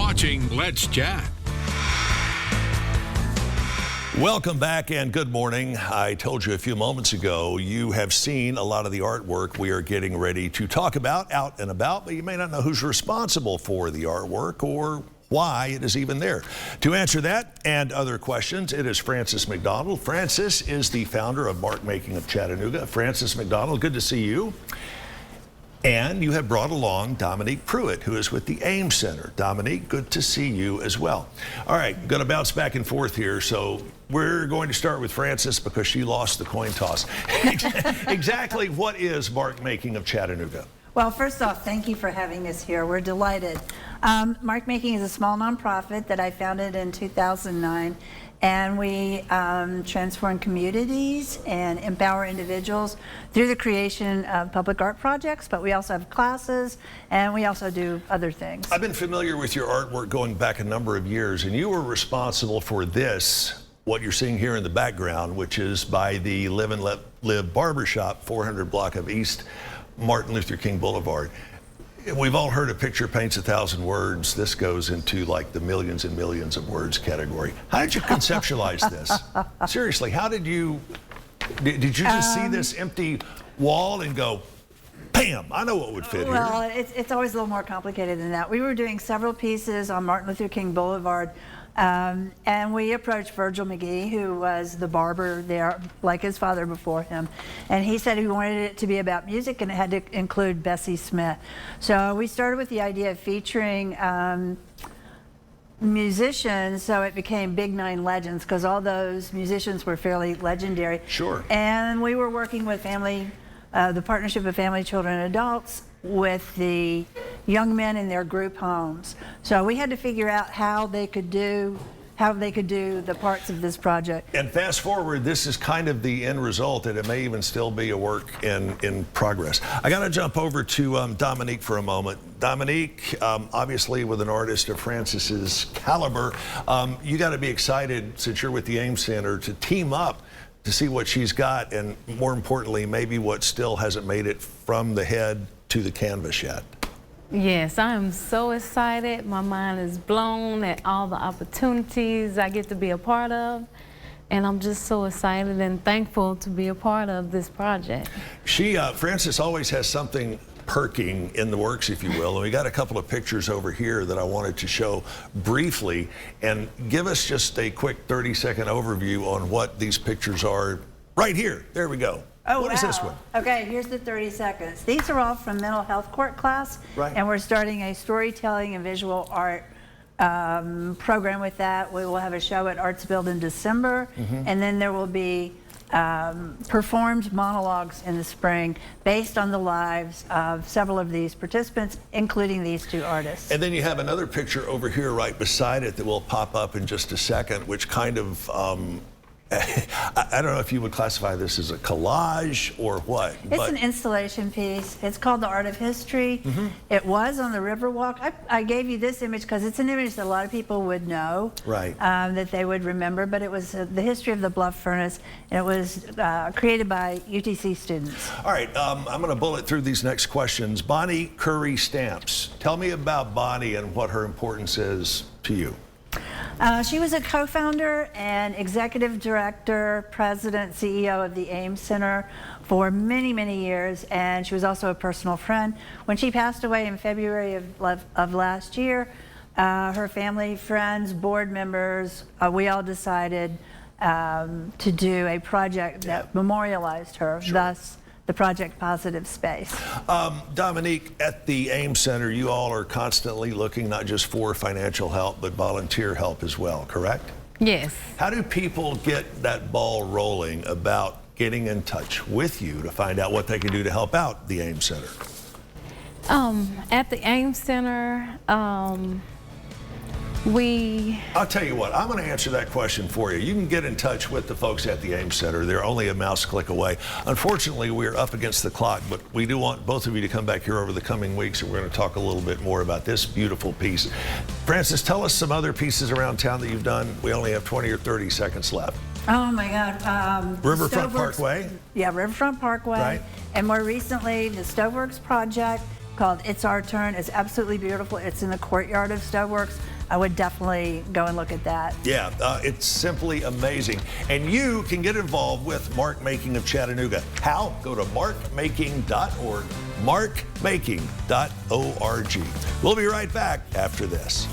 watching Let's Chat. Welcome back and good morning. I told you a few moments ago, you have seen a lot of the artwork we are getting ready to talk about out and about, but you may not know who's responsible for the artwork or why it is even there. To answer that and other questions, it is Frances McDonald. Frances is the founder of Mark Making of Chattanooga. Frances McDonald, good to see you. And you have brought along Dominique Pruitt, who is with the Ames Center. Dominique, good to see you as well. All right, going to bounce back and forth here. So we're going to start with Frances because she lost the coin toss. Exactly what is Mark Making of Chattanooga? Well, first off, thank you for having us here. We're delighted. Mark Making is a small nonprofit that I founded in 2009, and we transform communities and empower individuals through the creation of public art projects, but we also have classes, and we also do other things. I've been familiar with your artwork going back a number of years, and you were responsible for this, what you're seeing here in the background, which is by the Live and Let Live Barbershop, 400 block of East Martin Luther King Boulevard. We've all heard a picture paints 1,000 words. This goes into like the millions and millions of words category. How did you conceptualize this? Seriously, how did you just see this empty wall and go, bam, I know what would fit Well, here? it's always a little more complicated than that. We were doing several pieces on Martin Luther King Boulevard, and we approached Virgil McGee, who was the barber there, like his father before him. And he said he wanted it to be about music and it had to include Bessie Smith. So we started with the idea of featuring musicians, so it became Big Nine Legends, because all those musicians were fairly legendary. Sure. And we were working with the Partnership of Family, Children, and Adults with the young men in their group homes. So we had to figure out how they could do the parts of this project. And fast forward, this is kind of the end result, and it may even still be a work in progress. I got to jump over to Dominique for a moment. Dominique, obviously with an artist of Frances's caliber, you got to be excited, since you're with the Ames Center, to team up to see what she's got, and more importantly, maybe what still hasn't made it from the head to the canvas yet. Yes, I am so excited. My mind is blown at all the opportunities I get to be a part of. And I'm just so excited and thankful to be a part of this project. Frances always has something perking in the works, if you will. And we got a couple of pictures over here that I wanted to show briefly. And give us just a quick 30-second overview on what these pictures are right here. There we go. Oh, what is this one? Okay, here's the 30 seconds. These are all from mental health court class, right. And we're starting a storytelling and visual art program with that. We will have a show at Arts Build in December, and then there will be performed monologues in the spring based on the lives of several of these participants, including these two artists. And then you have another picture over here right beside it that will pop up in just a second, which kind of I don't know if you would classify this as a collage or what. It's an installation piece. It's called The Art of History. It was on the Riverwalk. I gave you this image because it's an image that a lot of people would know, right? That they would remember, but it was the history of the Bluff Furnace, and it was created by UTC students. All right, I'm going to bullet through these next questions. Bonnie Curry Stamps. Tell me about Bonnie and what her importance is to you. She was a co-founder and executive director, president, CEO of the Ames Center for many, many years, and she was also a personal friend. When she passed away in February of last year, her family, friends, board members, we all decided to do a project that memorialized her, thus the Project Positive Space. Dominique, at the Ames Center, you all are constantly looking not just for financial help, but volunteer help as well, correct? Yes. How do people get that ball rolling about getting in touch with you to find out what they can do to help out the Ames Center? At the Ames Center, I'll tell you what, I'm going to answer that question for you. You can get in touch with the folks at the Ames Center. They're only a mouse click away. Unfortunately, we're up against the clock, but we do want both of you to come back here over the coming weeks, and we're going to talk a little bit more about this beautiful piece. Frances, tell us some other pieces around town that you've done. We only have 20 or 30 seconds left. Oh my God. Riverfront Parkway? Yeah, Riverfront Parkway. Right. And more recently, the Stoveworks project called It's Our Turn is absolutely beautiful. It's in the courtyard of Stoveworks. I would definitely go and look at that. Yeah, it's simply amazing. And you can get involved with Mark Making of Chattanooga. How? Go to markmaking.org, markmaking.org. We'll be right back after this.